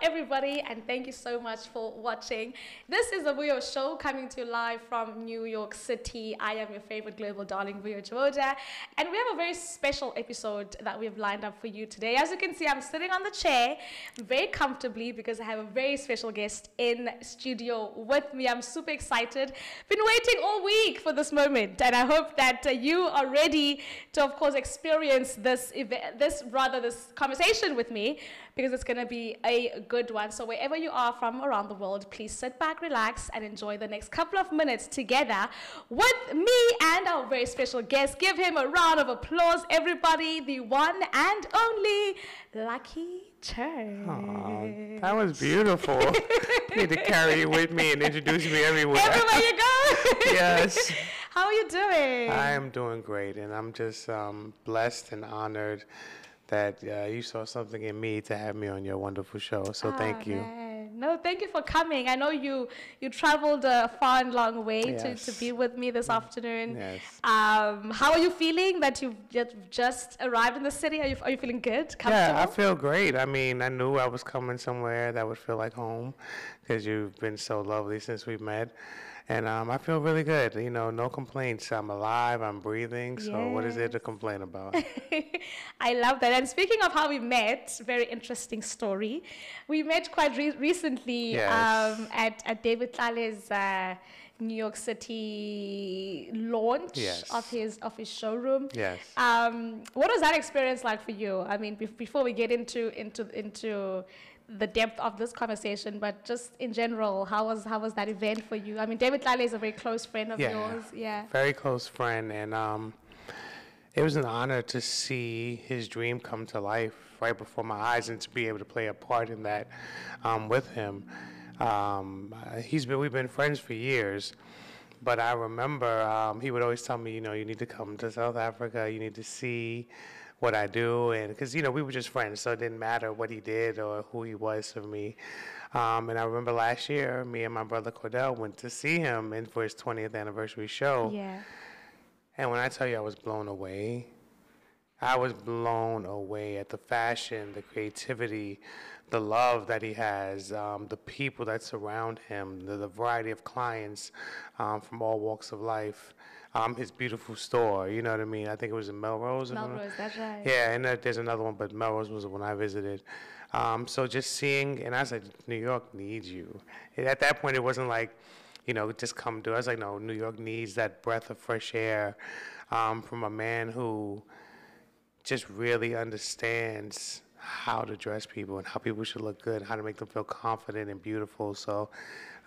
everybody, and thank you so much for watching. This is the Vuyo show coming to you live from New York City. I am your favorite global darling, Vuyo, and we have a very special episode that we've lined up for you today. As you can see, I'm sitting on the chair very comfortably because I have a very special guest in studio with me. I'm super excited. Been waiting all week for this moment, and I hope that you are ready to, of course, experience this conversation with me, because it's going to be a good one. So wherever you are from around the world, please sit back, relax, and enjoy the next couple of minutes together with me and our very special guest. Give him a round of applause, everybody. The one and only Lucky Church. Oh, that was beautiful. You need to carry you with me and introduce me everywhere. Everywhere you go. Yes. How are you doing? I am doing great, and I'm just blessed and honored that you saw something in me to have me on your wonderful show. So thank you. Man. No, thank you for coming. I know you traveled a far and long way to be with me this afternoon. Yes. How are you feeling that you've just arrived in the city? Are you feeling good? Yeah, I feel great. I mean, I knew I was coming somewhere that would feel like home, because you've been so lovely since we met. And I feel really good. You know, no complaints. I'm alive. I'm breathing. So what is there to complain about? I love that. And speaking of how we met, very interesting story. We met quite recently at David Tlale's New York City launch of his showroom. Yes. What was that experience like for you? I mean, before we get into the depth of this conversation, but just in general, how was that event for you? I mean, David Tlale is a very close friend of yours. Yeah, very close friend, and it was an honor to see his dream come to life right before my eyes, and to be able to play a part in that with him. We've been friends for years, but I remember he would always tell me, you know, you need to come to South Africa, you need to see what I do, and because, you know, we were just friends, so it didn't matter what he did or who he was for me. And I remember last year, me and my brother Cordell went to see him for his 20th anniversary show. Yeah. And when I tell you I was blown away, I was blown away at the fashion, the creativity, the love that he has, the people that surround him, the variety of clients from all walks of life. His beautiful store, you know what I mean? I think it was in Melrose. Melrose, that's right. Yeah, and there's another one, but Melrose was the one I visited. So just seeing, and I said, New York needs you. And at that point, it wasn't like, you know, just come do it. I was like, no, New York needs that breath of fresh air from a man who just really understands how to dress people and how people should look good, how to make them feel confident and beautiful. So,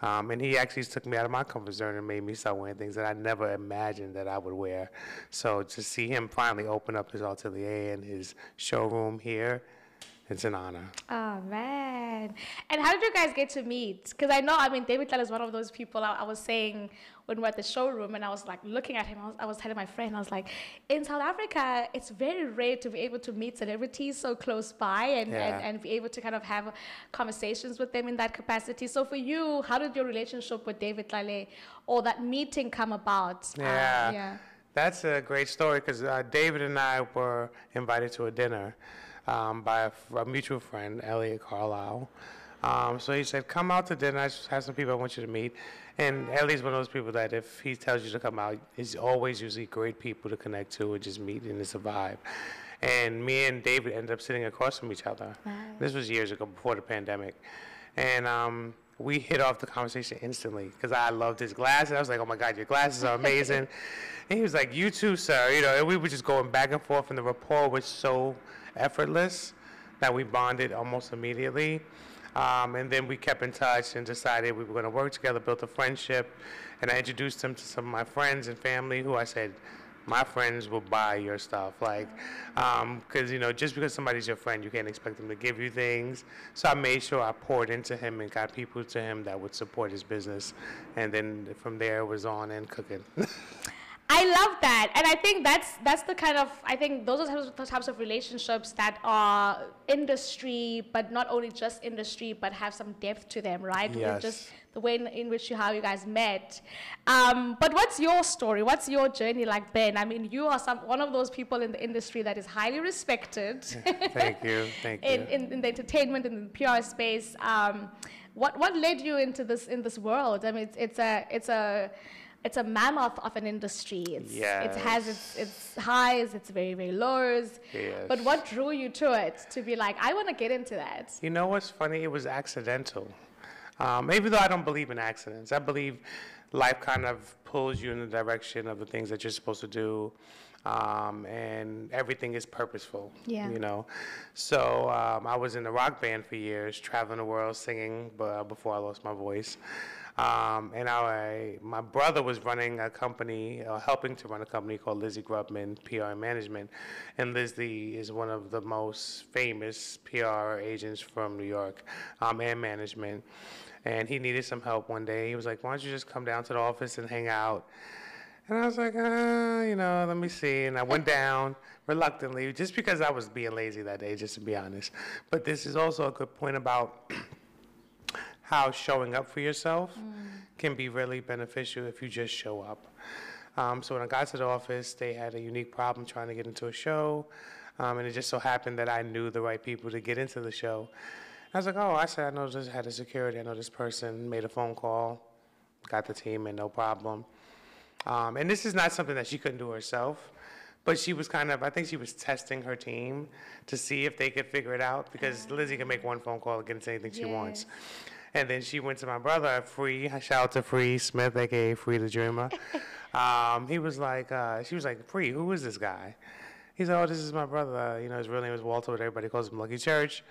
and he actually took me out of my comfort zone and made me start wearing things that I never imagined that I would wear. So to see him finally open up his atelier and his showroom here, it's an honor. Oh, man. And how did you guys get to meet? Because I mean, David Tlale is one of those people. I was saying when we were at the showroom, and I was like looking at him, I was telling my friend, I was like, in South Africa, it's very rare to be able to meet celebrities so close by and be able to kind of have conversations with them in that capacity. So for you, how did your relationship with David Tlale or that meeting come about? That's a great story, because David and I were invited to a dinner by a mutual friend, Elliot Carlisle. So he said, come out to dinner, I have some people I want you to meet. And Elliot's one of those people that if he tells you to come out, it's always usually great people to connect to and just meet, and it's a vibe. And me and David ended up sitting across from each other. Nice. This was years ago, before the pandemic. And we hit off the conversation instantly, because I loved his glasses. I was like, oh my God, your glasses are amazing. And he was like, you too, sir. You know, and we were just going back and forth, and the rapport was so effortless that we bonded almost immediately. And then we kept in touch and decided we were going to work together, built a friendship. And I introduced him to some of my friends and family, who I said, my friends will buy your stuff. Like, because, you know, just because somebody's your friend, you can't expect them to give you things. So I made sure I poured into him and got people to him that would support his business. And then from there, it was on and cooking. I I love that, and I think that's the kind of, I think those are the types of relationships that are industry, but not only just industry, but have some depth to them, right? With Yes. just the way in which how you guys met. But what's your story? What's your journey like, Ben? I mean, you are one of those people in the industry that is highly respected. Thank you. Thank you. In the entertainment and the PR space. What led you into this world? I mean, it's a mammoth of an industry. It has its highs, its very, very lows. Yes. But what drew you to it to be like, I want to get into that? You know what's funny? It was accidental. Even though I don't believe in accidents, I believe life kind of pulls you in the direction of the things that you're supposed to do, and everything is purposeful. Yeah. You know, so I was in a rock band for years, traveling the world singing, before I lost my voice. And my brother was running a company, helping to run a company called Lizzie Grubman PR and Management. And Lizzie is one of the most famous PR agents from New York, and management. And he needed some help one day. He was like, why don't you just come down to the office and hang out? And I was like, let me see. And I went down reluctantly, just because I was being lazy that day, just to be honest. But this is also a good point about how showing up for yourself can be really beneficial if you just show up. So when I got to the office, they had a unique problem trying to get into a show, and it just so happened that I knew the right people to get into the show. I was like, I know this head of security, I know this person, made a phone call, got the team in, no problem. And this is not something that she couldn't do herself, but she was I think she was testing her team to see if they could figure it out, because Lizzie can make one phone call and get into anything she wants. And then she went to my brother, Free, shout out to Free Smith, aka Free the Dreamer. She was like, Free, who is this guy? He said, this is my brother. His real name is Walter, but everybody calls him Lucky Church.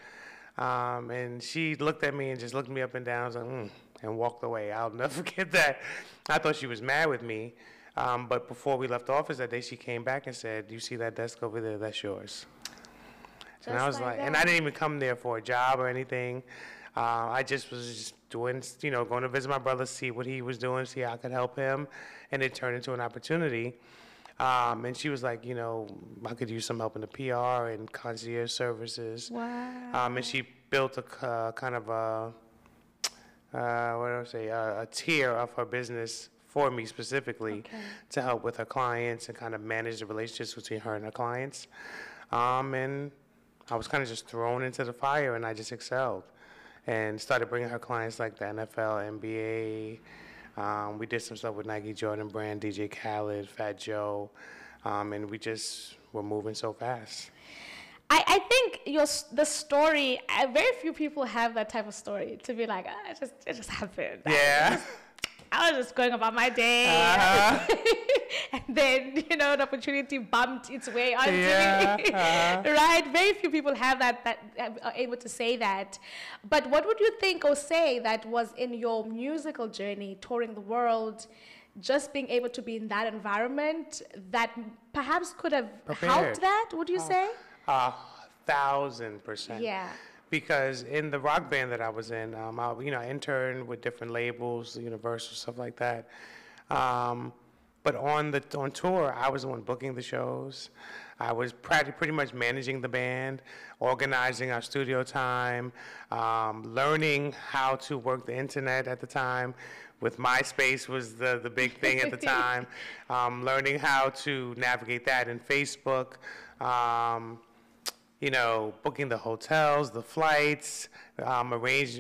And she looked at me and just looked me up and down. I was like, and walked away. I'll never forget that. I thought she was mad with me. But before we left the office that day, she came back and said, you see that desk over there? That's yours. And I was like, and I didn't even come there for a job or anything. I just was doing, going to visit my brother, see what he was doing, see how I could help him. And it turned into an opportunity. And she was like, I could use some help in the PR and concierge services. Wow. And she built a kind of a tier of her business for me specifically to help with her clients and kind of manage the relationships between her and her clients. And I was kind of just thrown into the fire, and I just excelled and started bringing her clients like the NFL, NBA. We did some stuff with Nike, Jordan Brand, DJ Khaled, Fat Joe, and we just were moving so fast. I think the story, very few people have that type of story to be like, it just happened. Yeah. I was just going about my day. And then, the opportunity bumped its way onto me. Right? Very few people have that are able to say that. But what would you think or say that was in your musical journey, touring the world, just being able to be in that environment that perhaps could have helped that, would you say? 1,000%. Yeah. Because in the rock band that I was in, I interned with different labels, Universal, stuff like that. But on tour, I was the one booking the shows. I was pretty much managing the band, organizing our studio time, learning how to work the internet at the time. With MySpace was the big thing at the time. Learning how to navigate that in Facebook. Booking the hotels, the flights,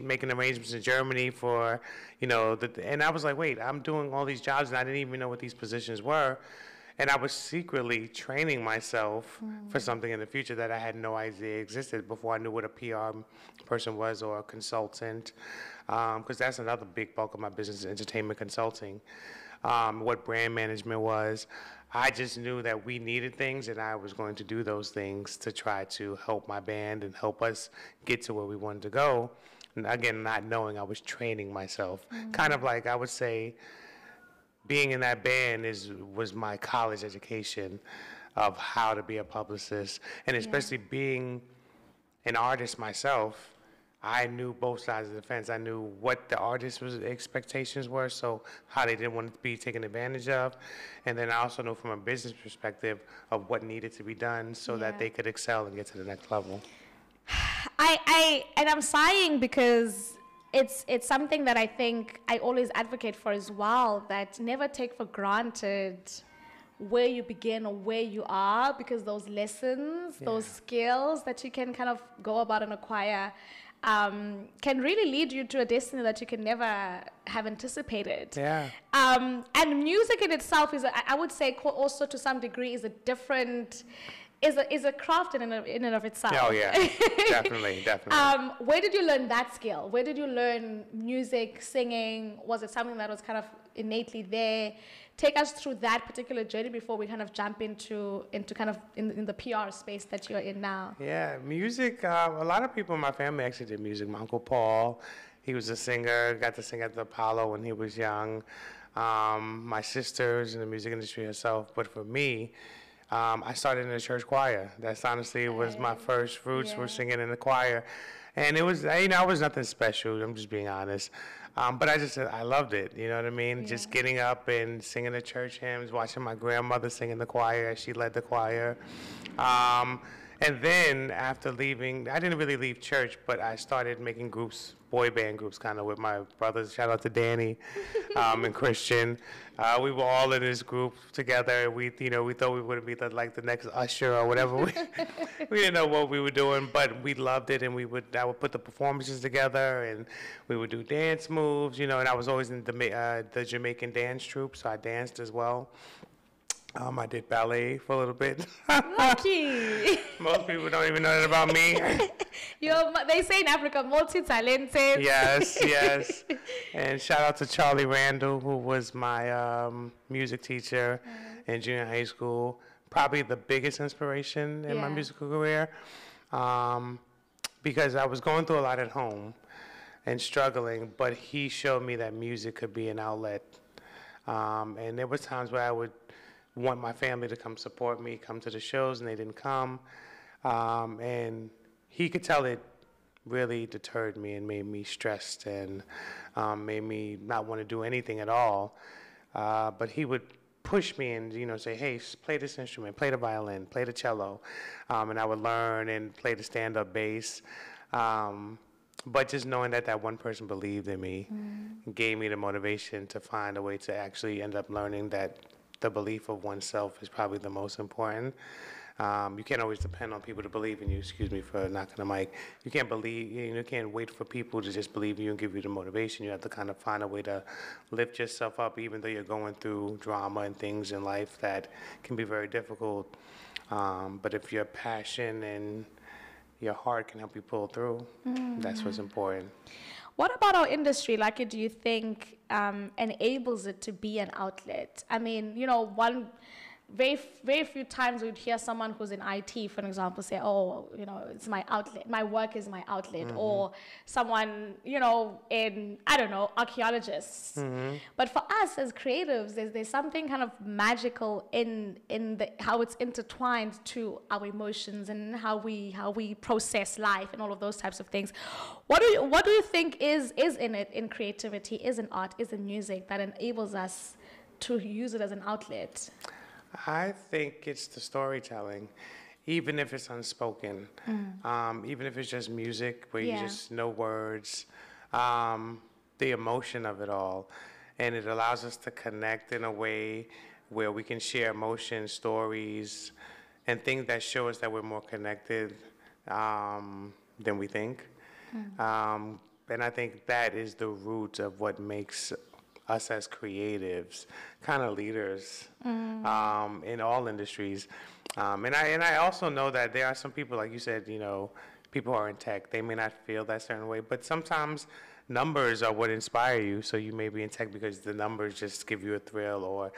making arrangements in Germany for, and I was like, wait, I'm doing all these jobs and I didn't even know what these positions were. And I was secretly training myself for something in the future that I had no idea existed before I knew what a PR person was or a consultant, because that's another big bulk of my business, entertainment consulting, what brand management was. I just knew that we needed things, and I was going to do those things to try to help my band and help us get to where we wanted to go. And again, not knowing, I was training myself. Kind of like, I would say, being in that band was my college education of how to be a publicist. And especially being an artist myself, I knew both sides of the fence. I knew what the artist's expectations were, so how they didn't want it to be taken advantage of. And then I also know from a business perspective of what needed to be done so that Yeah. they could excel and get to the next level. And I'm sighing because it's something that I think I always advocate for as well, that never take for granted where you begin or where you are, because those lessons, those skills that you can kind of go about and acquire can really lead you to a destiny that you can never have anticipated. Yeah. And music in itself I would say also to some degree is a different, is a craft in and of itself. Oh yeah, definitely. Where did you learn that skill? Where did you learn music, singing? Was it something that was kind of innately there? Take us through that particular journey before we kind of jump into kind of in the PR space that you're in now. Yeah, music. A lot of people in my family actually did music. My Uncle Paul, he was a singer, got to sing at the Apollo when he was young. My sister's in the music industry herself. But for me, I started in the church choir. That's honestly was my first roots, were singing in the choir. And it was, I was nothing special, I'm just being honest. But I loved it, you know what I mean? Yeah. Just getting up and singing the church hymns, watching my grandmother sing in the choir as she led the choir. And then after leaving, I didn't really leave church, but I started making groups, boy band groups kind of with my brothers. Shout out to Danny and Christian. We were all in this group together. We thought we would be the next Usher or whatever. We didn't know what we were doing, but we loved it, and I would put the performances together, and we would do dance moves, and I was always in the Jamaican dance troupe, so I danced as well. I did ballet for a little bit. Lucky. Most people don't even know that about me. They say in Africa, multi-talented. Yes. And shout out to Charlie Randall, who was my music teacher in junior high school. Probably the biggest inspiration in my musical career. Because I was going through a lot at home and struggling, but he showed me that music could be an outlet. And there was times where I would want my family to come support me, come to the shows, and they didn't come. And he could tell it really deterred me and made me stressed and made me not want to do anything at all. But he would push me and say, hey, play this instrument, play the violin, play the cello. And I would learn and play the stand-up bass. But just knowing that one person believed in me gave me the motivation to find a way to actually end up learning that the belief of oneself is probably the most important. You can't always depend on people to believe in you. Excuse me for knocking the mic. You can't you can't wait for people to just believe you and give you the motivation. You have to kind of find a way to lift yourself up, even though you're going through drama and things in life that can be very difficult. But if your passion and your heart can help you pull through, that's what's important. What about our industry? Do you think enables it to be an outlet? I mean, very few times we'd hear someone who's in IT, for example, say, oh, it's my outlet. My work is my outlet. Or someone, in, I don't know, archaeologists. But for us as creatives, there's something kind of magical in how it's intertwined to our emotions and how we process life and all of those types of things. What do you think is in it, in creativity, is in art, is in music, that enables us to use it as an outlet? I think it's the storytelling, even if it's unspoken, even if it's just music where you just know words, the emotion of it all. And it allows us to connect in a way where we can share emotions, stories, and things that show us that we're more connected than we think. And I think that is the root of what makes us as creatives kind of leaders in all industries. And I also know that there are some people, like you said, people who are in tech, they may not feel that certain way, but sometimes numbers are what inspire you. So you may be in tech because the numbers just give you a thrill, or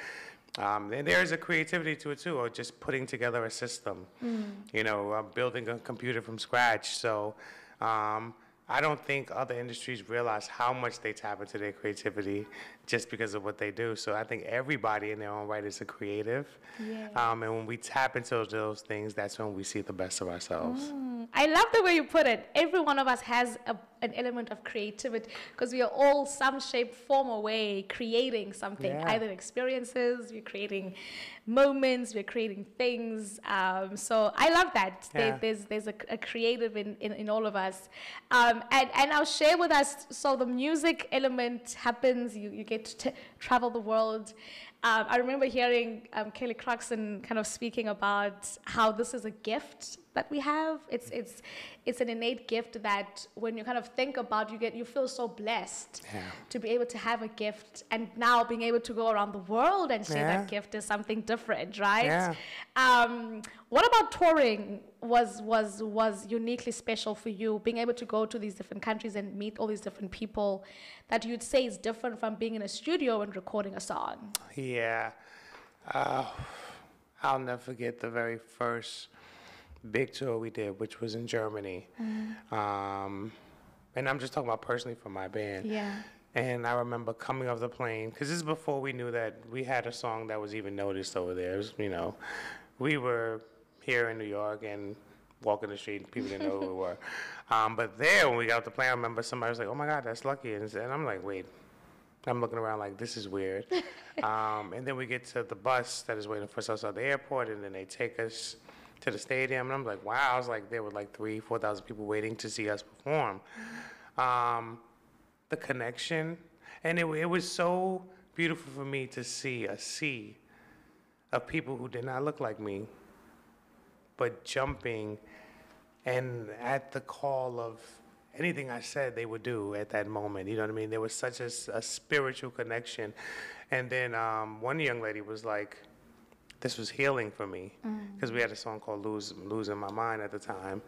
and there is a creativity to it too, or just putting together a system, building a computer from scratch. So I don't think other industries realize how much they tap into their creativity just because of what they do. So I think everybody in their own right is a creative. Yeah. And when we tap into those things, that's when we see the best of ourselves. I love the way you put it. Every one of us has an element of creativity because we are all some shape, form, or way creating something. Yeah. Either experiences, we're creating moments, we're creating things. So I love that. Yeah. There's a creative in all of us. And I'll share with us. So the music element happens. You get to travel the world. I remember hearing Kelly Clarkson kind of speaking about how this is a gift that we have. It's an innate gift that when you kind of think about, you feel so blessed to be able to have a gift, and now being able to go around the world and share that gift is something different, right? What about touring was uniquely special for you, being able to go to these different countries and meet all these different people that you'd say is different from being in a studio and recording a song? Yeah. I'll never forget the very first big tour we did, which was in Germany. And I'm just talking about personally for my band. Yeah. And I remember coming off the plane, because this is before we knew that we had a song that was even noticed over there. It was, we were here in New York and walking the street, and people didn't know who we were. But there, when we got off the plane, I remember somebody was like, "Oh my God, that's Lucky." And I'm like, wait. I'm looking around like, this is weird. And then we get to the bus that is waiting for us outside the airport, and then they take us to the stadium. And I'm like, wow. I was like, there were like 3,000-4,000 people waiting to see us perform. The connection. And it was so beautiful for me to see a sea of people who did not look like me, but jumping and at the call of anything I said, they would do at that moment. You know what I mean? There was such a spiritual connection. And then one young lady was like, this was healing for me, because we had a song called Losing My Mind at the time.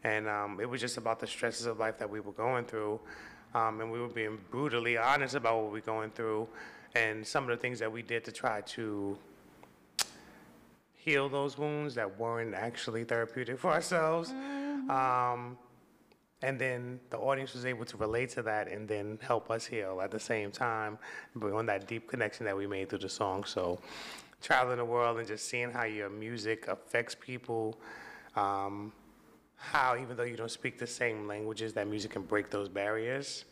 And it was just about the stresses of life that we were going through. And we were being brutally honest about what we were going through and some of the things that we did to try to heal those wounds that weren't actually therapeutic for ourselves. And then the audience was able to relate to that and then help us heal at the same time, but on that deep connection that we made through the song. So traveling the world and just seeing how your music affects people, how even though you don't speak the same languages, that music can break those barriers,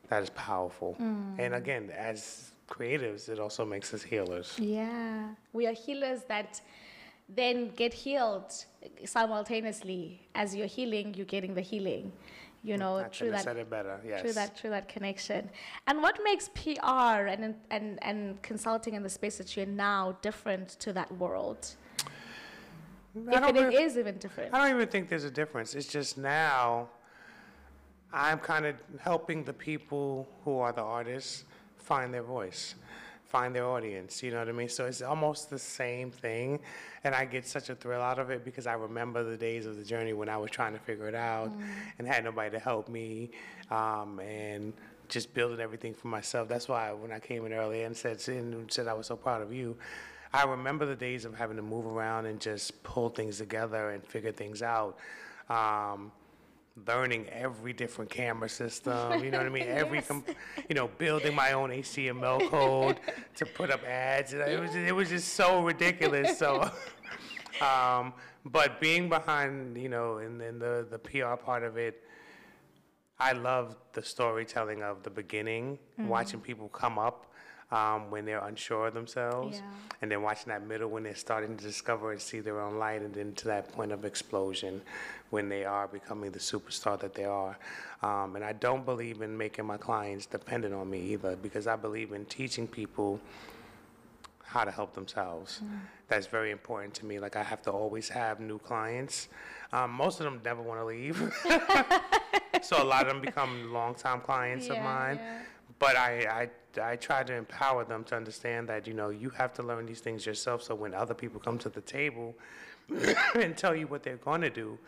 that is powerful. And again, as creatives, it also makes us healers. Yeah, we are healers that then get healed simultaneously. As you're healing, you're getting the healing, through that. Said it better. Yes. Through that connection. And what makes PR and consulting in the space that you're now different to that world? If it is even different. I don't even think there's a difference. It's just now I'm kind of helping the people who are the artists find their voice, find their audience, you know what I mean? So it's almost the same thing, and I get such a thrill out of it because I remember the days of the journey when I was trying to figure it out and had nobody to help me, and just building everything for myself. That's why when I came in earlier and said I was so proud of you, I remember the days of having to move around and just pull things together and figure things out. Learning every different camera system, you know what I mean? Building my own HTML code to put up ads. It was just so ridiculous. So, but being behind, in the PR part of it, I love the storytelling of the beginning, watching people come up when they're unsure of themselves, and then watching that middle when they're starting to discover and see their own light, and then to that point of explosion when they are becoming the superstar that they are. And I don't believe in making my clients dependent on me either, because I believe in teaching people how to help themselves. That's very important to me. Like, I have to always have new clients. Most of them never want to leave. So a lot of them become long-time clients of mine. Yeah. But I try to empower them to understand that, you have to learn these things yourself, so when other people come to the table and tell you what they're going to do,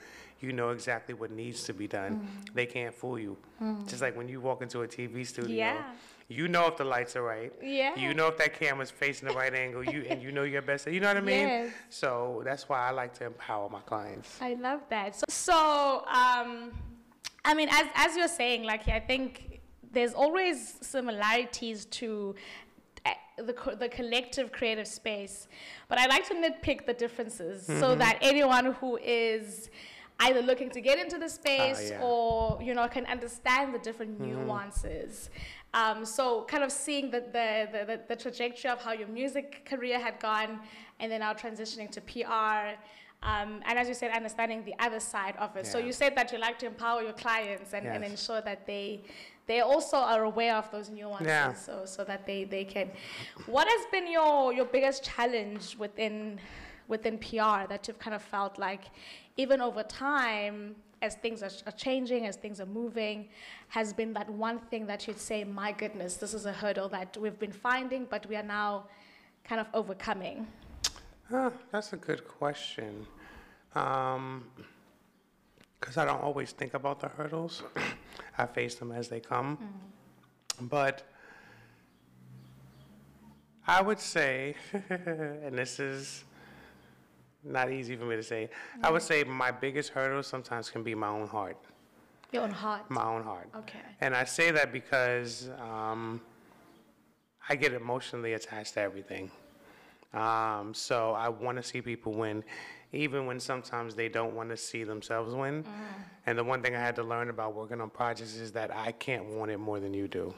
you know exactly what needs to be done. They can't fool you. Just like when you walk into a TV studio, you know if the lights are right. Yeah. You know if that camera's facing the right angle, you know your best. You know what I mean? Yes. So that's why I like to empower my clients. I love that. So as you're saying, I think there's always similarities to the collective creative space, but I like to nitpick the differences so that anyone who is either looking to get into the space or can understand the different nuances. So kind of seeing the trajectory of how your music career had gone, and then now transitioning to PR. And as you said, understanding the other side of it. So you said that you like to empower your clients and ensure that they also are aware of those nuances, so that they can. What has been your biggest challenge within PR that you've kind of felt like, even over time, as things are changing, as things are moving, has been that one thing that you'd say, my goodness, this is a hurdle that we've been finding, but we are now kind of overcoming? That's a good question. Because I don't always think about the hurdles. I face them as they come. But I would say, and this is not easy for me to say, I would say my biggest hurdle sometimes can be my own heart. Your own heart? My own heart. Okay. And I say that because I get emotionally attached to everything. So I want to see people win, even when sometimes they don't want to see themselves win. And the one thing I had to learn about working on projects is that I can't want it more than you do.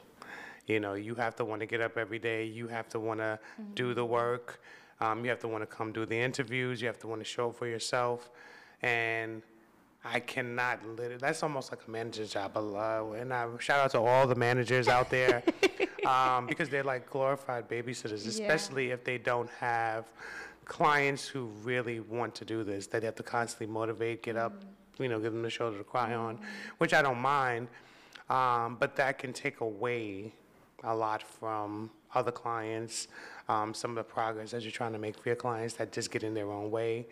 You have to want to get up every day. You have to want to do the work. You have to want to come do the interviews. You have to want to show up for yourself. And I cannot that's almost like a manager's job. And I shout out to all the managers out there because they're like glorified babysitters, especially if they don't have clients who really want to do this, that they have to constantly motivate, get up, give them the shoulder to cry on, which I don't mind. But that can take away a lot from other clients, some of the progress that you're trying to make for your clients that just get in their own way.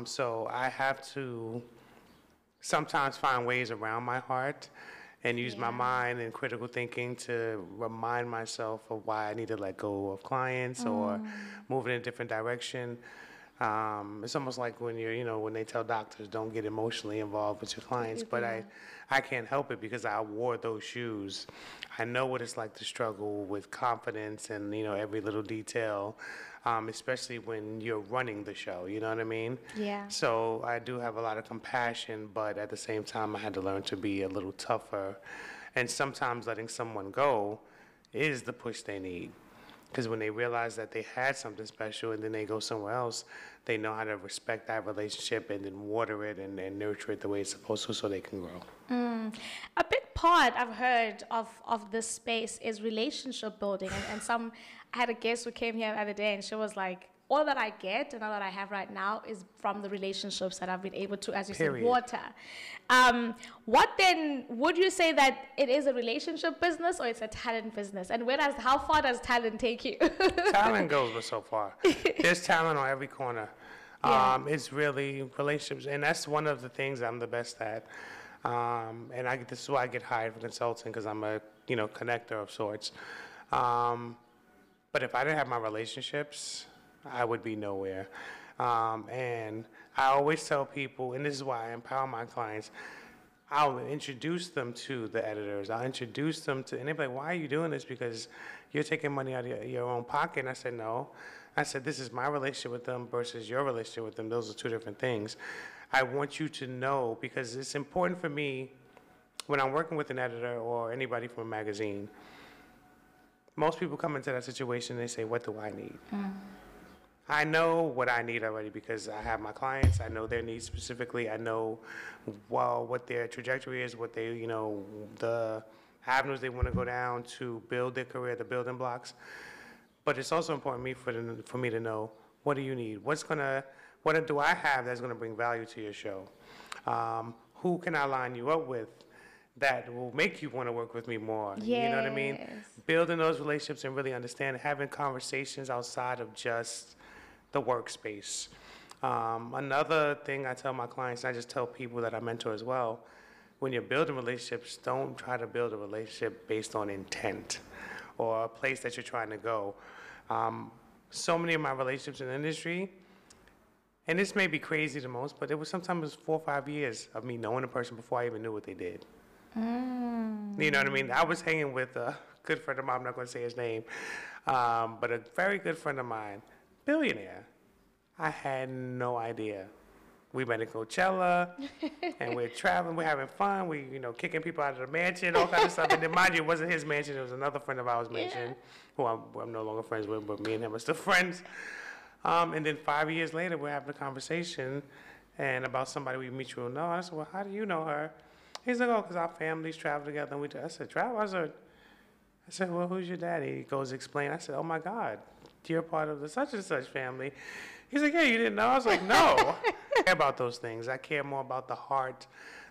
So I have to sometimes find ways around my heart and use my mind and critical thinking to remind myself of why I need to let go of clients or move in a different direction. It's almost like when when they tell doctors don't get emotionally involved with your clients, but I can't help it because I wore those shoes. I know what it's like to struggle with confidence and, every little detail, especially when you're running the show, you know what I mean? Yeah. So I do have a lot of compassion, but at the same time, I had to learn to be a little tougher. And sometimes letting someone go is the push they need. Because when they realize that they had something special and then they go somewhere else, they know how to respect that relationship and then water it and nurture it the way it's supposed to so they can grow. A big part I've heard of this space is relationship building. And I had a guest who came here the other day and she was like, all that I get and all that I have right now is from the relationships that I've been able to, as you said, water. What then, would you say that it is a relationship business or it's a talent business? And how far does talent take you? Talent goes but so far. There's talent on every corner. It's really relationships. And that's one of the things I'm the best at. And this is why I get hired for consulting, because I'm a connector of sorts. But if I didn't have my relationships, I would be nowhere. And I always tell people, and this is why I empower my clients, I'll introduce them to the editors. I'll introduce them to, and they're like, why are you doing this? Because you're taking money out of your own pocket. And I said, no. I said, this is my relationship with them versus your relationship with them. Those are two different things. I want you to know, because it's important for me when I'm working with an editor or anybody from a magazine. Most people come into that situation and they say, what do I need? I know what I need already because I have my clients. I know their needs specifically. I know what their trajectory is, what they, the avenues they want to go down to build their career, the building blocks. But it's also important for me to know, what do you need? What do I have that's going to bring value to your show? Who can I line you up with that will make you want to work with me more? Yes. You know what I mean? Building those relationships and really understanding, having conversations outside of just the workspace. Another thing I tell my clients, and I just tell people that I mentor as well, when you're building relationships, don't try to build a relationship based on intent or a place that you're trying to go. So many of my relationships in the industry, and this may be crazy to most, but sometimes 4 or 5 years of me knowing a person before I even knew what they did. You know what I mean? I was hanging with a good friend of mine, I'm not going to say his name, but a very good friend of mine, billionaire. I had no idea. We met in Coachella, and we're traveling, we're having fun, we, kicking people out of the mansion, all kinds of stuff. And then, mind you, it wasn't his mansion, it was another friend of ours' mansion, who I'm no longer friends with, but me and him are still friends. And then 5 years later, we're having a conversation, and about somebody we mutually know. I said, well, how do you know her? He's like, oh, because our families travel together. And I said, travel? I said, well, who's your daddy? He goes, explain. I said, oh, my God, you're part of the such and such family. He's like, yeah, you didn't know? I was like, no. I care about those things. I care more about the heart,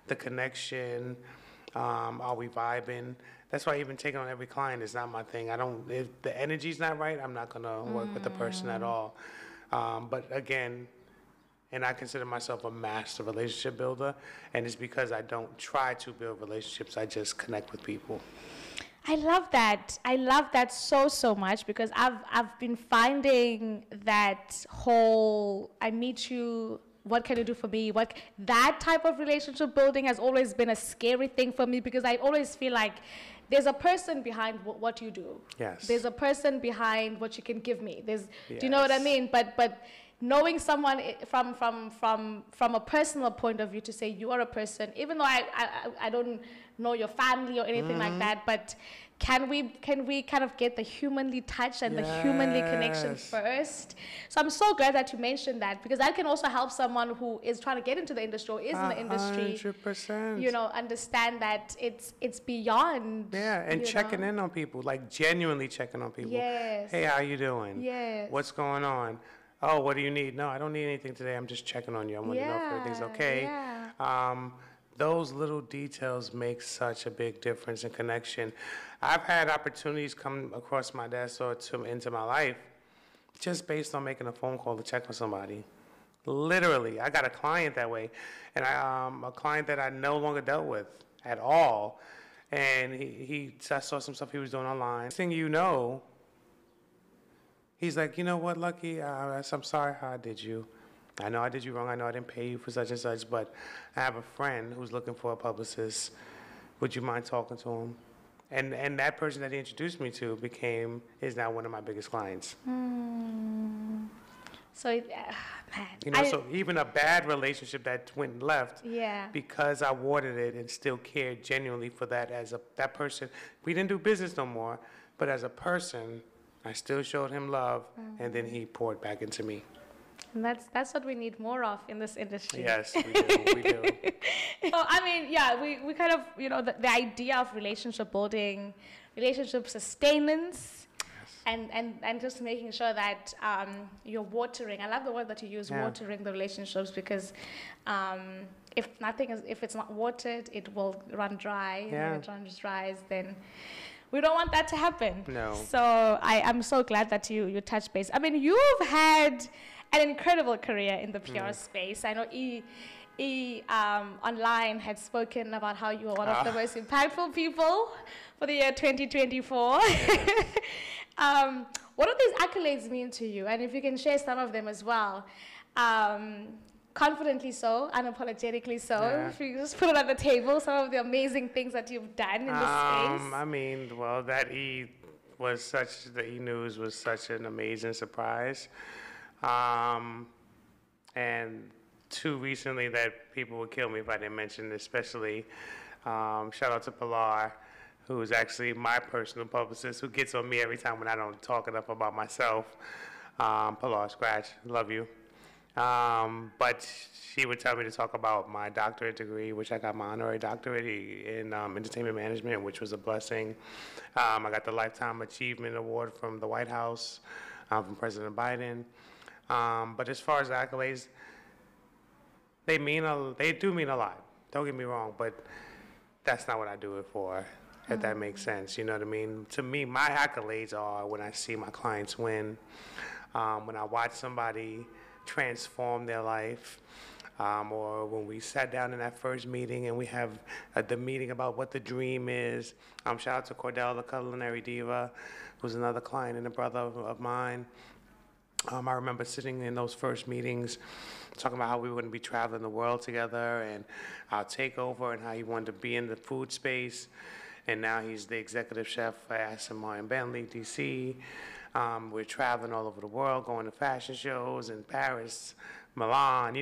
the connection. Are we vibing? That's why even taking on every client is not my thing. If the energy's not right, I'm not going to work with the person at all. But again, and I consider myself a master relationship builder, and it's because I don't try to build relationships, I just connect with people. I love that. I love that so much, because I've been finding that whole I meet you, what can you do for me? That type of relationship building has always been a scary thing for me, because I always feel like there's a person behind what you do. Yes. There's a person behind what you can give me. Yes. Do you know what I mean? But knowing someone from a personal point of view, to say you are a person, even though I don't know your family or anything like that, but can we kind of get the humanly touch and the humanly connection first? So I'm so glad that you mentioned that, because that can also help someone who is trying to get into the industry or is in the industry 100%. Understand that it's beyond. And checking in on people, like genuinely checking on people. Yes. Hey, how you doing? Yes. What's going on? Oh, what do you need? No, I don't need anything today. I'm just checking on you. I want to know if everything's okay. Yeah. Those little details make such a big difference in connection. I've had opportunities come across my desk or into my life just based on making a phone call to check on somebody. Literally, I got a client that way, and a client that I no longer dealt with at all. And I saw some stuff he was doing online. Next thing you know, he's like, you know what, Lucky? I'm sorry how I did you. I know I did you wrong. I know I didn't pay you for such and such, but I have a friend who's looking for a publicist. Would you mind talking to him? And that person that he introduced me to is now one of my biggest clients. So, man. So even a bad relationship that went left, because I watered it and still cared genuinely for that that person. We didn't do business no more, but as a person, I still showed him love, and then he poured back into me. And that's what we need more of in this industry. Yes, we do. So, I mean, we kind of, the idea of relationship building, relationship sustenance, and just making sure that you're watering. I love the word that you use, watering the relationships, because if it's not watered, it will run dry. And when it runs dry, then we don't want that to happen. No. So I'm so glad that you touched base. I mean, you've had an incredible career in the PR space. I know online had spoken about how you are one of the most impactful people for the year 2024. What do these accolades mean to you? And if you can share some of them as well. Confidently so, unapologetically so. Yeah. If you just put it on the table, some of the amazing things that you've done in the space. I mean, well, the E-News was such an amazing surprise. And too recently that people would kill me if I didn't mention, especially shout out to Pilar, who is actually my personal publicist, who gets on me every time when I don't talk enough about myself. Pilar Scratch, love you. But she would tell me to talk about my doctorate degree, which I got my honorary doctorate in entertainment management, which was a blessing. I got the Lifetime Achievement Award from the White House, from President Biden. But as far as the accolades, they do mean a lot. Don't get me wrong, but that's not what I do it for, if that makes sense. You know what I mean? To me, my accolades are when I see my clients win, when I watch somebody transform their life, or when we sat down in that first meeting and we have the meeting about what the dream is. Shout out to Cordell, the culinary diva, who's another client and a brother of mine. I remember sitting in those first meetings talking about how we wouldn't be traveling the world together and our takeover and how he wanted to be in the food space. And now he's the executive chef for Aston Martin Bentley, DC. We're traveling all over the world, going to fashion shows in Paris, Milan,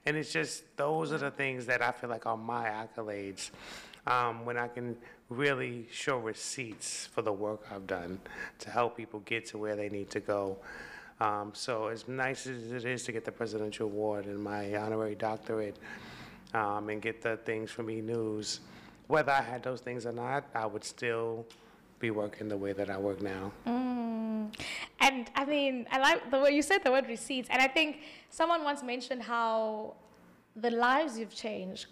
and it's just, those are the things that I feel like are my accolades. When I can really show receipts for the work I've done to help people get to where they need to go. So as nice as it is to get the Presidential Award and my honorary doctorate, and get the things from E! News, whether I had those things or not, I would still be working the way that I work now. And I mean, I like the way you said the word receipts. And I think someone once mentioned how the lives you've changed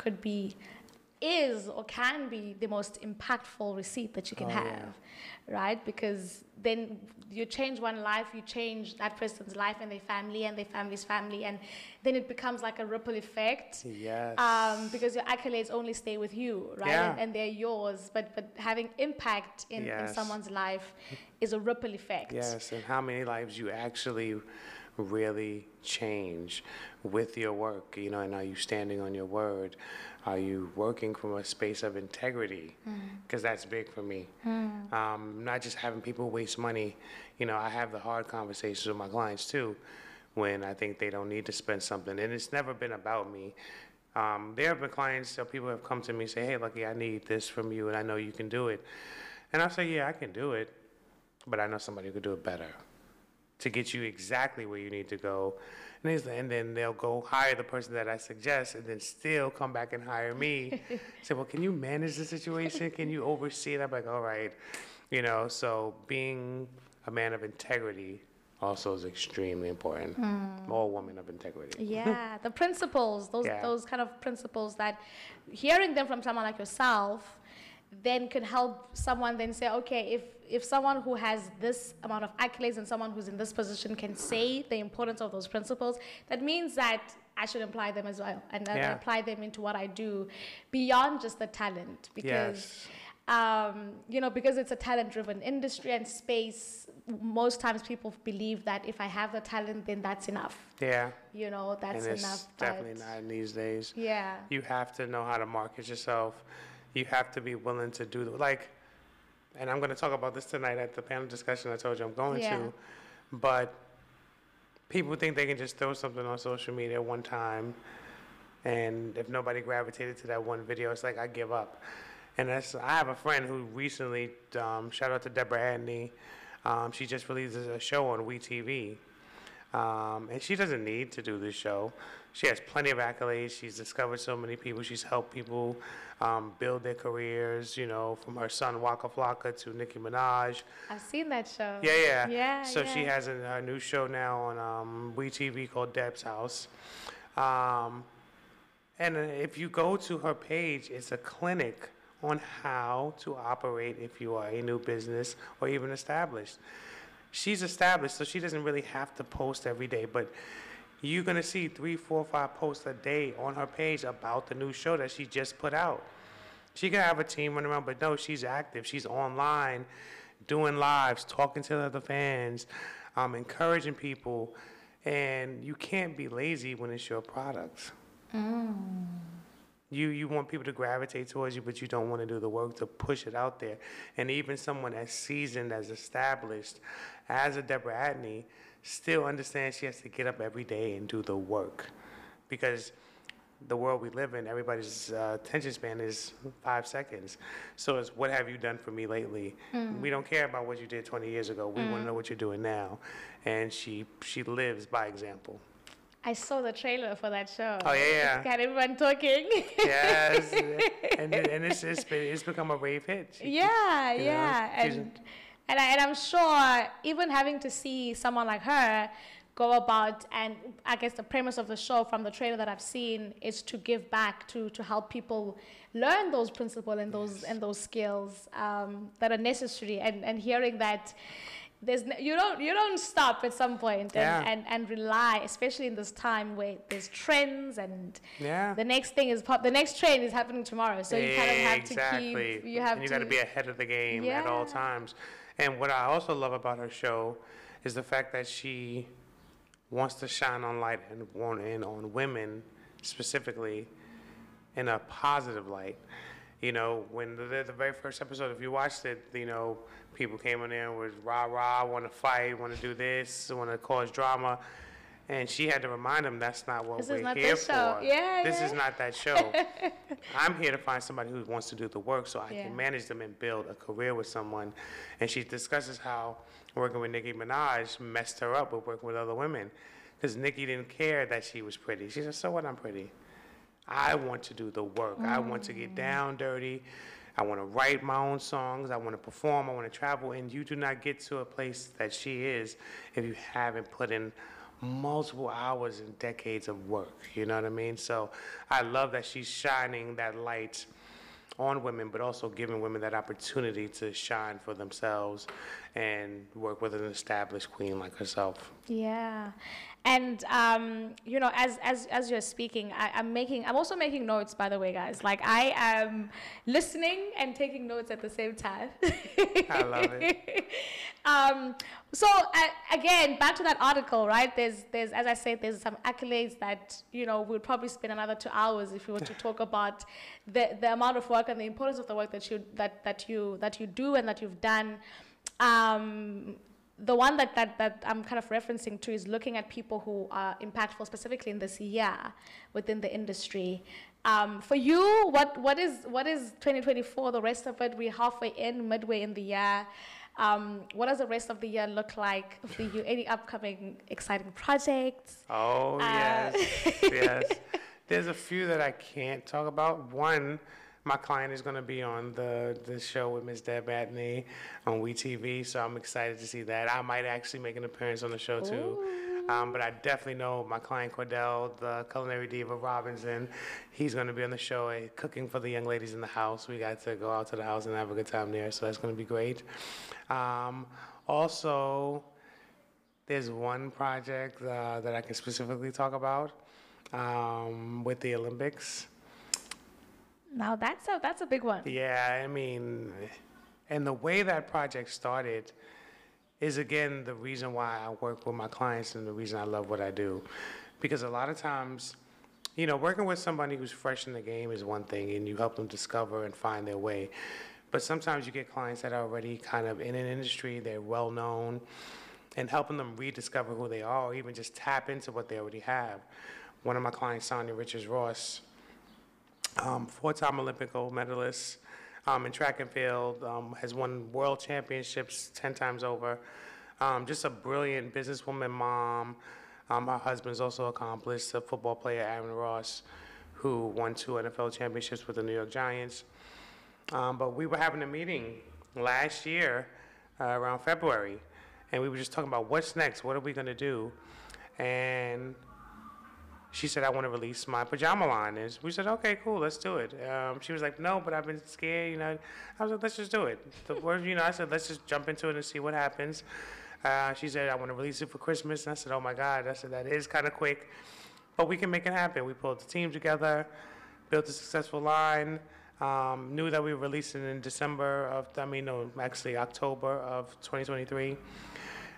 is or can be the most impactful receipt that you can have, right? Because then you change one life, you change that person's life and their family and their family's family, and then it becomes like a ripple effect. Yes. Because your accolades only stay with you, right? Yeah. And they're yours, but having impact in someone's life is a ripple effect. Yes, and how many lives you actually really change with your work, and are you standing on your word? Are you working from a space of integrity? Because that's big for me. Not just having people waste money. I have the hard conversations with my clients too, when I think they don't need to spend something. And it's never been about me. There have been clients or people have come to me and say, hey, Lucky, I need this from you and I know you can do it. And I'll say, yeah, I can do it, but I know somebody who could do it better to get you exactly where you need to go. And then they'll go hire the person that I suggest and then still come back and hire me. Say, well, can you manage the situation? Can you oversee it? I'm like, all right. So being a man of integrity also is extremely important. Or a woman of integrity. Yeah, the principles, those kind of principles that hearing them from someone like yourself then can help someone then say, okay, if someone who has this amount of accolades and someone who's in this position can say the importance of those principles, that means that I should apply them as well and apply them into what I do beyond just the talent. Because, because it's a talent-driven industry and space, most times people believe that if I have the talent, then that's enough. Yeah. That's and it's enough. Definitely not in these days. Yeah. You have to know how to market yourself. You have to be willing to do and I'm going to talk about this tonight at the panel discussion I told you I'm going to, but people think they can just throw something on social media one time, and if nobody gravitated to that one video, it's like I give up. And I have a friend who recently, shout out to Deborah Adney, she just released a show on WeTV, and she doesn't need to do this show. She has plenty of accolades. She's discovered so many people. She's helped people build their careers, from her son Waka Flocka to Nicki Minaj. I've seen that show. Yeah. So she has a new show now on WeTV called Deb's House. And if you go to her page, it's a clinic on how to operate if you are a new business or even established. She's established, so she doesn't really have to post every day, but you're going to see 3, 4, 5 posts a day on her page about the new show that she just put out. She can have a team running around, but no, she's active. She's online, doing lives, talking to other fans, encouraging people. And you can't be lazy when it's your product. You want people to gravitate towards you, but you don't want to do the work to push it out there. And even someone as seasoned, as established, as a Deborah Adney, still understands she has to get up every day and do the work. Because the world we live in, everybody's attention span is 5 seconds. So it's, what have you done for me lately? We don't care about what you did 20 years ago. We want to know what you're doing now. And she lives by example. I saw the trailer for that show. Oh, yeah. It's got everyone talking. Yes. and it's become a rave hit. And I'm sure even having to see someone like her go about, and I guess the premise of the show from the trailer that I've seen is to give back, to help people learn those principles and those skills that are necessary, and hearing that you don't stop at some point and rely, especially in this time where there's trends and the next trend is happening tomorrow, so you kind of have to keep you got to be ahead of the game at all times. And what I also love about her show is the fact that she wants to shine on light and on women specifically in a positive light. You know, when the very first episode, if you watched it, you know, people came in there and was rah rah, want to fight, want to do this, want to cause drama. And she had to remind them that's not what This we're is not here the show. for. Yeah, This yeah. is not that show. I'm here to find somebody who wants to do the work so I Yeah. can manage them and build a career with someone. And she discusses how working with Nicki Minaj messed her up with working with other women. Because Nicki didn't care that she was pretty. She said, so what, I'm pretty. I want to do the work. I want to get down dirty. I want to write my own songs. I want to perform. I want to travel. And you do not get to a place that she is if you haven't put in multiple hours and decades of work. You know what I mean? So I love that she's shining that light on women, but also giving women that opportunity to shine for themselves and work with an established queen like herself. Yeah, and you know, as you're speaking, I'm also making notes. By the way, guys, like I am listening and taking notes at the same time. I love it. So again, back to that article, right? There's as I said, there's some accolades that you know we'd probably spend another 2 hours if we were to talk about the amount of work and the importance of the work that you do and that you've done. The one that I'm kind of referencing to is looking at people who are impactful specifically in this year within the industry. For you, what is 2024? The rest of it, we're halfway in, midway in the year. What does the rest of the year look like for you? Any upcoming exciting projects? Oh, yes, yes. There's a few that I can't talk about. One, my client is going to be on the show with Miss Deb Atney on WeTV, so I'm excited to see that. I might actually make an appearance on the show, too. But I definitely know my client Cordell, the culinary diva Robinson. He's going to be on the show cooking for the young ladies in the house. We got to go out to the house and have a good time there, so that's going to be great. Also, there's one project that I can specifically talk about with the Olympics. Now that's a big one. Yeah, I mean, and the way that project started is, again, the reason why I work with my clients and the reason I love what I do. Because a lot of times, you know, working with somebody who's fresh in the game is one thing, and you help them discover and find their way. But sometimes you get clients that are already kind of in an industry, they're well known, and helping them rediscover who they are or even just tap into what they already have. One of my clients, Sonia Richards-Ross, 4-time Olympic gold medalist in track and field, has won world championships 10 times over. Just a brilliant businesswoman, mom. Her husband's also accomplished, a football player, Aaron Ross, who won 2 NFL championships with the New York Giants. But we were having a meeting last year around February, and we were just talking about what's next, what are we going to do? And she said, I want to release my pajama line. And we said, okay, cool, let's do it. She was like, no, but I've been scared, you know. I was like, let's just do it. The word, you know, I said, let's just jump into it and see what happens. She said, I want to release it for Christmas. And I said, oh my God. I said, that is kind of quick, but we can make it happen. We pulled the team together, built a successful line, knew that we were releasing in October of 2023.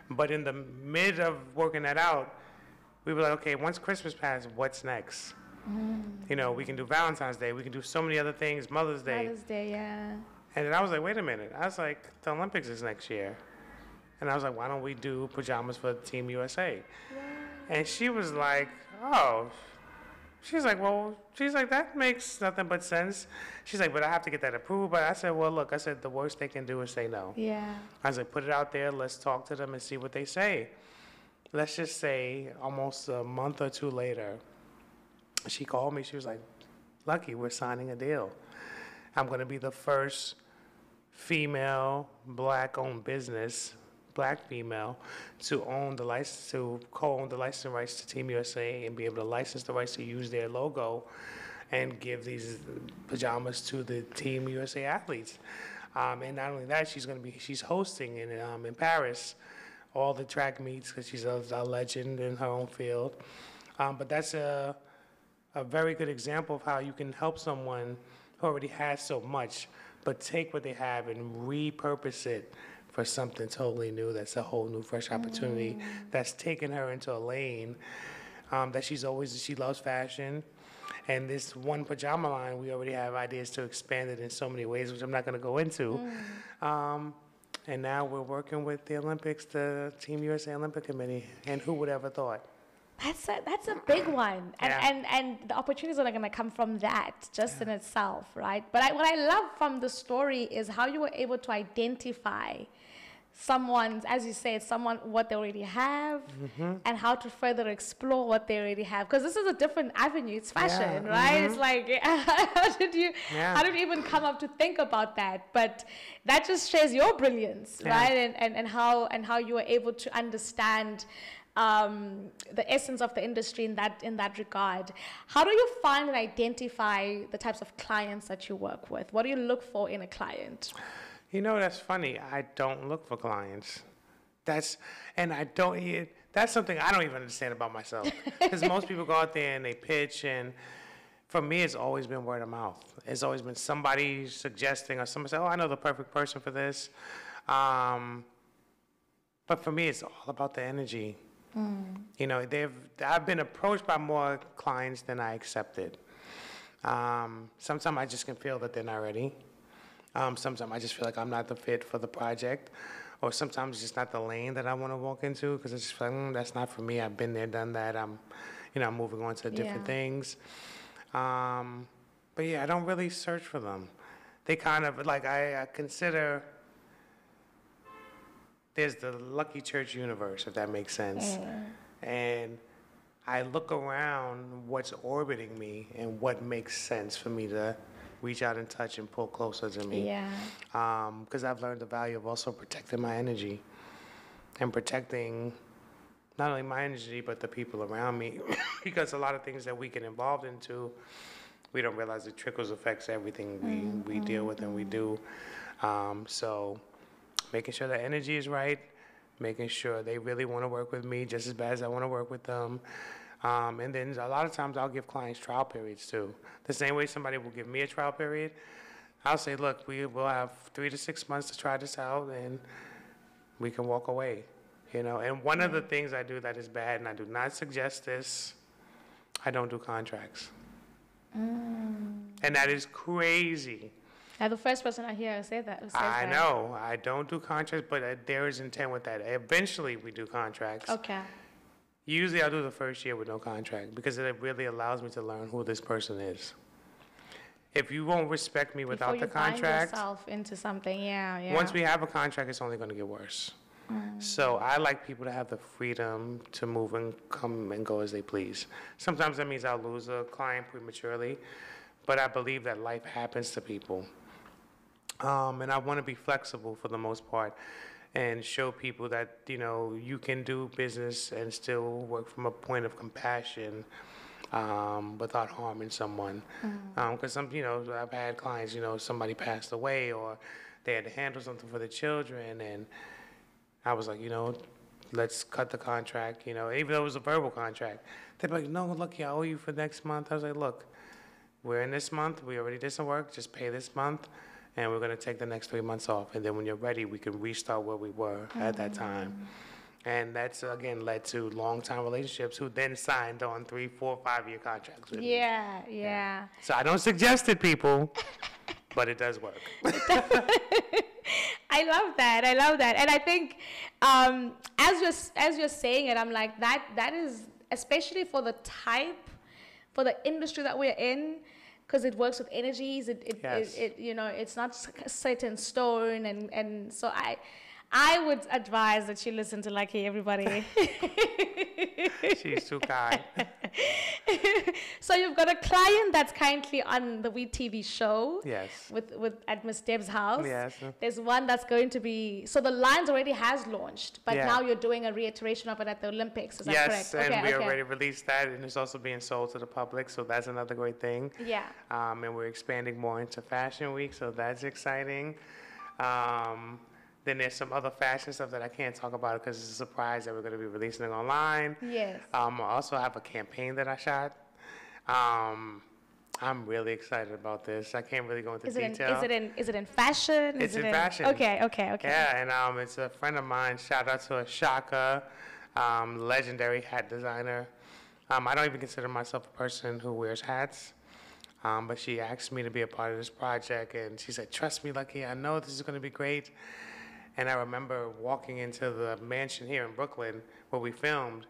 But in the mid of working that out, we were like, okay, once Christmas passed, what's next? You know, we can do Valentine's Day. We can do so many other things, Mother's Day. Mother's Day, yeah. And then I was like, wait a minute. I was like, the Olympics is next year. And I was like, why don't we do pajamas for Team USA? Wow. And she was like, oh. She's like, that makes nothing but sense. She's like, but I have to get that approved. But I said, well, look, I said, the worst they can do is say no. Yeah. I was like, put it out there. Let's talk to them and see what they say. Let's just say almost a month or 2 later, she called me. She was like, Lucky, we're signing a deal. I'm going to be the first female black-owned business, black female, to own the license, to co-own the licensing rights to Team USA and be able to license the rights to use their logo and give these pajamas to the Team USA athletes. And not only that, she's hosting in Paris all the track meets because she's a legend in her own field. But that's a very good example of how you can help someone who already has so much, but take what they have and repurpose it for something totally new. That's a whole new, fresh opportunity that's taken her into a lane that she loves fashion. And this one pajama line, we already have ideas to expand it in so many ways, which I'm not going to go into. And now we're working with the Olympics, the Team USA Olympic Committee, and who would ever thought? That's a big one, and the opportunities are going to come from that just in itself, right? But what I love from the story is how you were able to identify someone's, as you said, what they already have, and how to further explore what they already have. Because this is a different avenue. It's fashion, right? It's like, how did you even come up to think about that? But that just shows your brilliance, right? And how you were able to understand the essence of the industry in that regard. How do you find and identify the types of clients that you work with? What do you look for in a client? You know, that's funny. I don't look for clients. That's something I don't even understand about myself. Because most people go out there and they pitch, and for me, it's always been word of mouth. It's always been somebody suggesting, or somebody say, "Oh, I know the perfect person for this." But for me, it's all about the energy. You know, I've been approached by more clients than I accepted. Sometimes I just can feel that they're not ready. Sometimes I just feel like I'm not the fit for the project, or sometimes it's just not the lane that I want to walk into, because it's just like, that's not for me. I've been there, done that. I'm moving on to different things. But yeah, I don't really search for them. They kind of, like, I consider there's the Lucky Church universe, if that makes sense. And I look around what's orbiting me and what makes sense for me to reach out and touch and pull closer to me. Because I've learned the value of also protecting my energy and protecting not only my energy, but the people around me. Because a lot of things that we get involved into, we don't realize it trickles affects everything we deal with and we do. So making sure the energy is right, making sure they really want to work with me just as bad as I want to work with them. And then a lot of times I'll give clients trial periods too. The same way somebody will give me a trial period, I'll say, look, we will have 3 to 6 months to try this out, and we can walk away. You know, and one of the things I do that is bad, and I do not suggest this, I don't do contracts. And that is crazy. I'm the first person I hear say that. I know. I don't do contracts, but there is intent with that. Eventually, we do contracts. Okay. Usually, I'll do the first year with no contract, because it really allows me to learn who this person is. If you won't respect me without the contract, bind yourself into something, once we have a contract, it's only going to get worse. So I like people to have the freedom to move and come and go as they please. Sometimes that means I'll lose a client prematurely, but I believe that life happens to people. And I want to be flexible for the most part and show people that, you know, you can do business and still work from a point of compassion without harming someone. Because I've had clients, somebody passed away or they had to handle something for the children, and I was like, let's cut the contract, even though it was a verbal contract. They'd be like, no, look, I owe you for next month. I was like, look, we're in this month. We already did some work. Just pay this month, and we're going to take the next 3 months off. And then when you're ready, we can restart where we were at that time. And that's, again, led to long-time relationships who then signed on 3, 4, 5-year contracts with me. Yeah. So I don't suggest it, people, but it does work. I love that. And I think as you're saying it, I'm like, that is, especially for the industry that we're in, because it works with energies. It's not set in stone, and so I would advise that you listen to Lucky, everybody. She's too kind. So you've got a client that's currently on the WeTV show. Yes. At Miss Deb's house. Yes. There's one that's going to be, so the lines already has launched, but now you're doing a reiteration of it at the Olympics. Is that correct? Yes, and we already released that, and it's also being sold to the public, so that's another great thing. Yeah. And we're expanding more into Fashion Week, so that's exciting. Then there's some other fashion stuff that I can't talk about because it's a surprise that we're going to be releasing it online. Yes. I also have a campaign that I shot. I'm really excited about this. I can't really go into Is it in, detail. is it in fashion? It's Is it in fashion. Okay, okay, okay. Yeah, and it's a friend of mine. Shout out to Ashaka, legendary hat designer. I don't even consider myself a person who wears hats, but she asked me to be a part of this project, and she said, "Trust me, Lucky. I know this is going to be great." And I remember walking into the mansion here in Brooklyn where we filmed,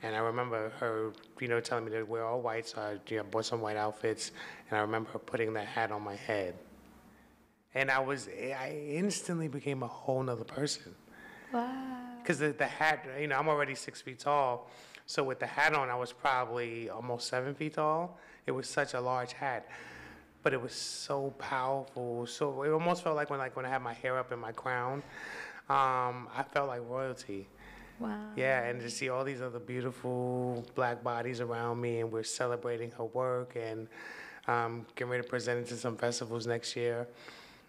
and I remember her, telling me to wear all white, so I bought some white outfits, and I remember her putting that hat on my head. And I instantly became a whole nother person. Wow. Because the hat, I'm already 6 feet tall, so with the hat on, I was probably almost 7 feet tall. It was such a large hat, but it was so powerful. So it almost felt like when I had my hair up in my crown, I felt like royalty. Wow. Yeah, and to see all these other beautiful black bodies around me, and we're celebrating her work, and getting ready to present it to some festivals next year.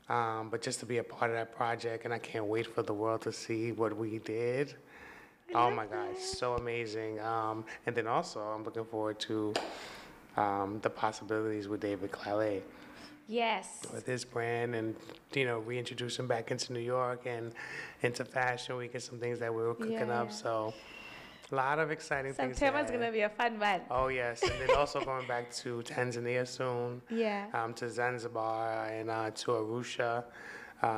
But just to be a part of that project, and I can't wait for the world to see what we did. Oh my God, it's so amazing. And then also, I'm looking forward to the possibilities with David Clallet. Yes. With his brand, and reintroduce him back into New York and into Fashion Week and some things that we were cooking up. So a lot of exciting things. September's gonna be a fun month. Oh yes, and then also going back to Tanzania soon. Yeah. To Zanzibar and to Arusha,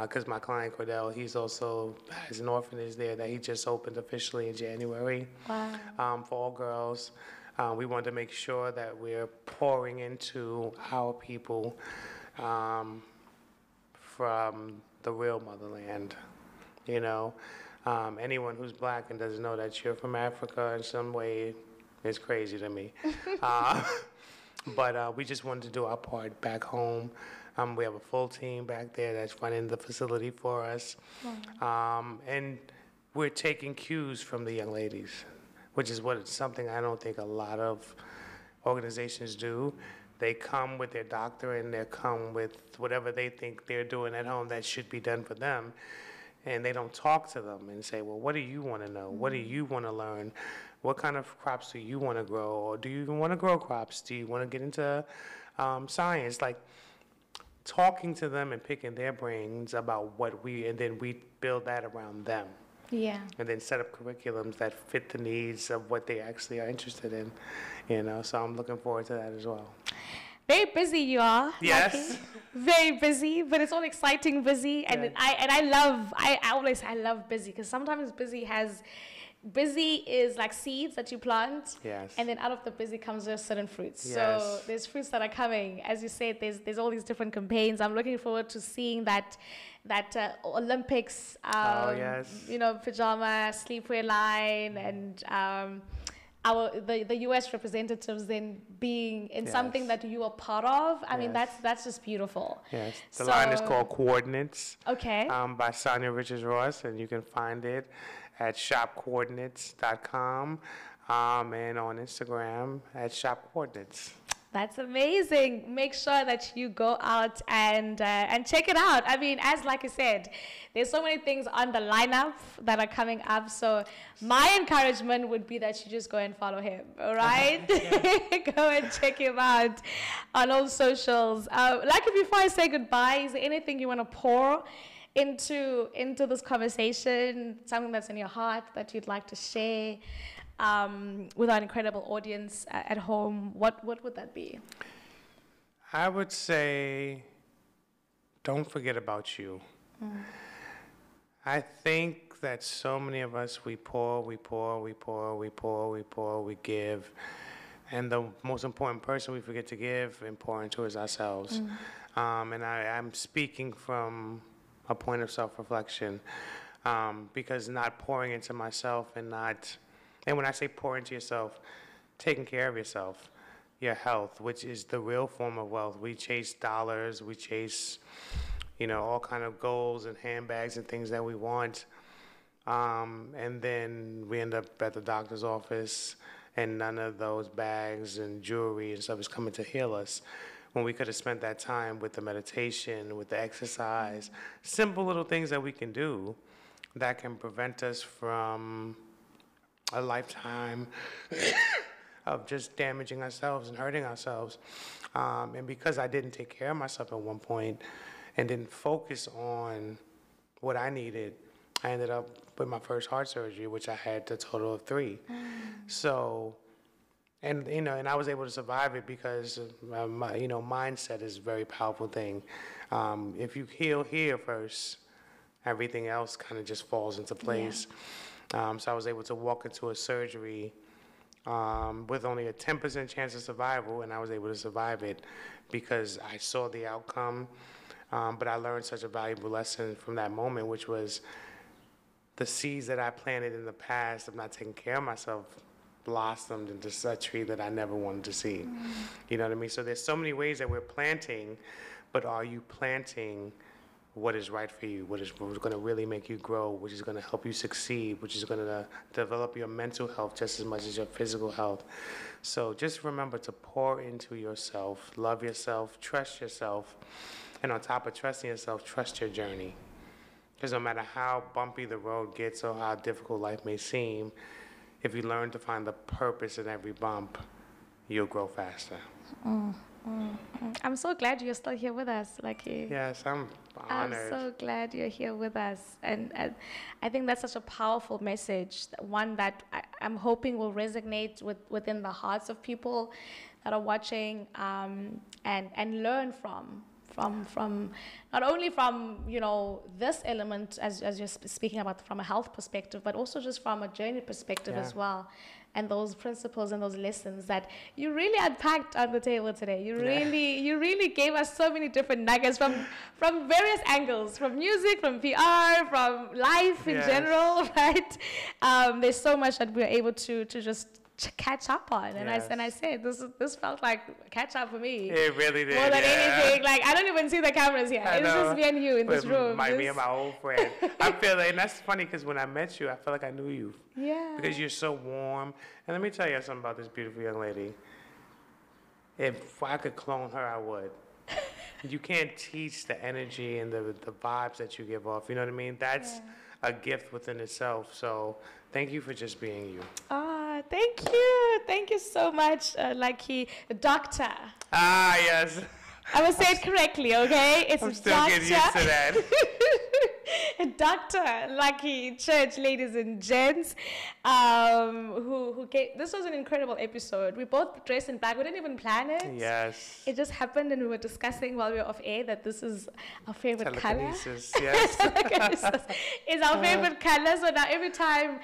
because my client Cordell, he's also has an orphanage there that he just opened officially in January. Wow. For all girls. We wanted to make sure that we're pouring into our people from the real motherland. Anyone who's black and doesn't know that you're from Africa in some way is crazy to me. But we just wanted to do our part back home. We have a full team back there that's running the facility for us. And we're taking cues from the young ladies, which is something I don't think a lot of organizations do. They come with their doctor and they come with whatever they think they're doing at home that should be done for them. And they don't talk to them and say, well, what do you want to know? What do you want to learn? What kind of crops do you want to grow? Or do you even want to grow crops? Do you want to get into science? Like talking to them and picking their brains about and then we build that around them. Yeah. And then set up curriculums that fit the needs of what they actually are interested in, so I'm looking forward to that as well. Very busy you are. Yes. Lucky. Very busy, but it's all exciting busy, and Yeah. I always love busy, because sometimes busy is like seeds that you plant. Yes. And then out of the busy comes a certain fruits. Yes. So there's fruits that are coming. As you said, there's all these different campaigns. I'm looking forward to seeing that Olympics, Oh, yes. pajama, sleepwear line, and the US representatives then being in Yes. something that you are part of. I mean, Yes. that's just beautiful. Yes. The line is called Coordinates. Okay. By Sonia Richards Ross, and you can find it at shopcoordinates.com and on Instagram at shopcoordinates. That's amazing. Make sure that you go out and check it out. I mean, like I said, there's so many things on the lineup that are coming up. So my encouragement would be that you just go and follow him. All right, go and check him out on all socials. Like, before I say goodbye, is there anything you want to pour into this conversation? Something that's in your heart that you'd like to share? With our incredible audience at home, what would that be? I would say, don't forget about you. I think that so many of us, we give, and the most important person we forget to give and pour into is ourselves. And I'm speaking from a point of self-reflection, because not pouring into myself and when I say pour into yourself, taking care of yourself, your health, which is the real form of wealth. We chase dollars, we chase, all kind of goals and handbags and things that we want. And then we end up at the doctor's office and none of those bags and jewelry and stuff is coming to heal us, when we could have spent that time with the meditation, with the exercise, simple little things that we can do that can prevent us from a lifetime of just damaging ourselves and hurting ourselves. And because I didn't take care of myself at one point and didn't focus on what I needed, I ended up with my first heart surgery, which I had a total of 3. So, and I was able to survive it because mindset is a very powerful thing. If you heal here first, everything else kind of just falls into place. So I was able to walk into a surgery with only a 10% chance of survival, and I was able to survive it because I saw the outcome. But I learned such a valuable lesson from that moment, which was the seeds that I planted in the past of not taking care of myself blossomed into a tree that I never wanted to see. You know what I mean? So there's so many ways that we're planting, but are you planting what is right for you, what is going to really make you grow, which is going to help you succeed, which is going to develop your mental health just as much as your physical health. So just remember to pour into yourself, love yourself, trust yourself, and on top of trusting yourself, trust your journey. Because no matter how bumpy the road gets or how difficult life may seem, if you learn to find the purpose in every bump, you'll grow faster. I'm so glad you're still here with us, Lucky. Yes, I'm honored. I'm so glad you're here with us. And I think that's such a powerful message, one that I'm hoping will resonate within the hearts of people that are watching, and learn from not only from this element as you're speaking about from a health perspective, but also just from a journey perspective as well, and those principles and those lessons that you really unpacked on the table today. You really gave us so many different nuggets from various angles, from music, from PR, from life in general, right? There's so much that we're able to just catch up on, and I said this felt like catch up for me. It really did. More than anything, like I don't even see the cameras here. It's just me and you in this room. Me and my old friend. I feel like, and that's funny because when I met you, I felt like I knew you. Yeah. Because you're so warm. And let me tell you something about this beautiful young lady. If I could clone her, I would. You can't teach the energy and the vibes that you give off. You know what I mean? That's a gift within itself. So thank you for just being you. Thank you. Thank you so much, Lucky. Doctor. Yes. I will say it correctly, okay? It's I'm still getting used to that. Dr. Lucky Church, ladies and gents, who gave, this was an incredible episode. We both dressed in black. We didn't even plan it. Yes. It just happened, and we were discussing while we were off air that this is our favorite color. Telekinesis, yes. It's our favorite color. So now every time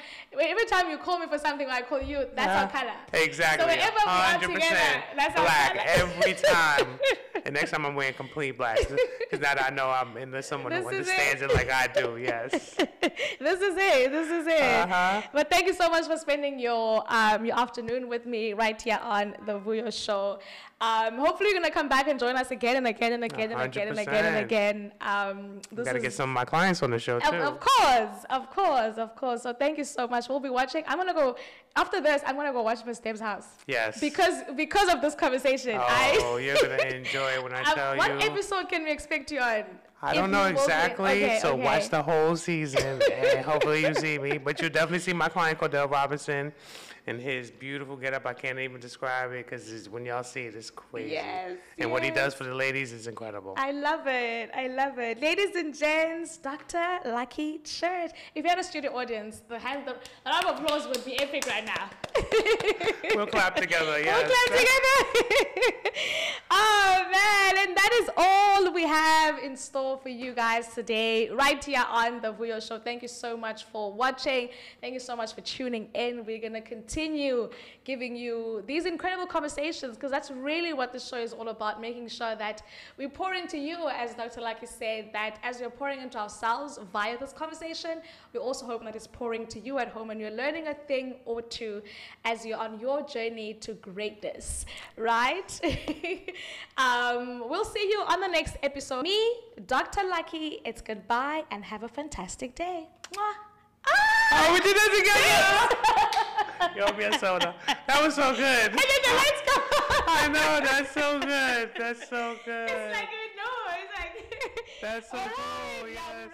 you call me for something, I call you, that's our color. Exactly. So whenever we are together, that's black our color. every time. And next time I'm wearing complete black, because now that I know I'm in someone who understands it like I do. Yes. This is it. But thank you so much for spending your afternoon with me right here on the Vuyo Show. Hopefully you're gonna come back and join us again and again and again and again and again and again. Gotta get some of my clients on the show too. Of course. So thank you so much. We'll be watching. I'm gonna go after this. I'm gonna go watch Miss Deb's house. Yes. Because of this conversation. You're gonna enjoy it when I tell you. What episode can we expect you on? I don't know exactly, so watch the whole season, and hopefully you see me. But you'll definitely see my client, Cordell Robinson, and his beautiful getup. I can't even describe it because when y'all see it, it's crazy. Yes. And what he does for the ladies is incredible. I love it. Ladies and gents, Dr. Lucky Church. If you had a studio audience, the round of applause would be epic right now. We'll clap together, yes. We'll clap together. Oh, man. And that is all we have in store for you guys today, right here on the Vuyo Show. Thank you so much for watching. Thank you so much for tuning in. We're going to continue giving you these incredible conversations because that's really what the show is all about, making sure that we pour into you, as Dr. Lucky said, that as we're pouring into ourselves via this conversation, we also hope that it's pouring to you at home and you're learning a thing or two as you're on your journey to greatness, right? We'll see you on the next episode. Me, Dr. Lucky, it's goodbye and have a fantastic day. Mwah. Oh, we did that together. Yo, me a soda. That was so good. And then the lights go. I know, that's so good. That's so good. It's like, no, it's like. That's so cool, yeah, yes.